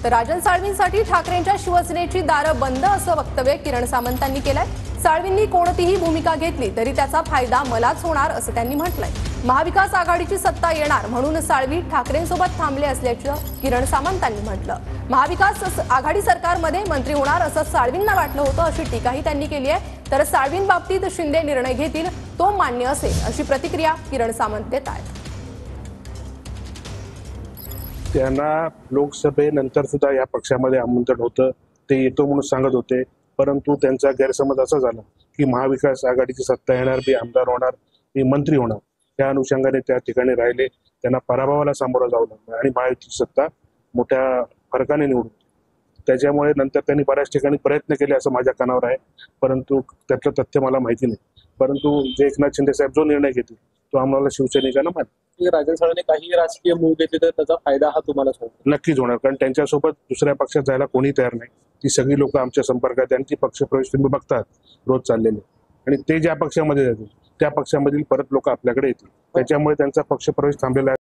तर राजन साळवींसाठी ठाकरेंच्या शिवसेनेची दारं बंद असं वक्तव्य किरण सामंतांनी केलंय। साळवींनी कोणतीही भूमिका घेतली तरी त्याचा फायदा मलाच होणार असं त्यांनी म्हटलंय। महाविकास आघाडीची सत्ता येणार म्हणून साळवी ठाकरेंसोबत थांबले असल्याचं किरण सामंतांनी म्हटलं। महाविकास आघाडी सरकारमध्ये मंत्री होणार असं साळवींना वाटलं होतं अशी टीकाही त्यांनी केली आहे। तर साळवींबाबतीत शिंदे निर्णय घेतील तो मान्य असेल अशी प्रतिक्रिया किरण सामंत देत आहेत। त्यांना लोकसभेनंतर सुद्धा या पक्षामध्ये आमंत्रण होतं, ते येतो म्हणून सांगत होते। परंतु त्यांचा गैरसमज असा झाला की महाविकास आघाडीची सत्ता येणार, मी आमदार होणार, मी मंत्री होणार, त्या अनुषंगाने त्या ठिकाणी राहिले। त्यांना पराभवाला सामोरं जावं लागलं आणि महायुतीची सत्ता मोठ्या फरकाने निवडून। त्याच्यामुळे नंतर त्यांनी बऱ्याच ठिकाणी प्रयत्न केले असं माझ्या कानावर आहे, परंतु त्यातलं तथ्य मला माहिती नाही। परंतु जे एकनाथ शिंदे साहेब जो निर्णय घेतील तो आम्हाला शिवसैनिकांना मान्य। राजन साळवींनी काही राजकीय मूव घेतले तर त्याचा फायदा हा तुम्हाला होईल? नक्कीच होणार, कारण त्यांच्यासोबत दुसऱ्या पक्षात जायला कोणी तयार नाही। ती सगळी लोक आमच्या संपर्कात, त्यांची पक्षप्रवेश तुम्ही बघतात रोज चाललेले, आणि ते ज्या पक्षामध्ये जातील त्या पक्षामधील परत लोक आपल्याकडे येतील, त्याच्यामुळे त्यांचा पक्षप्रवेश थांबलेला आहे।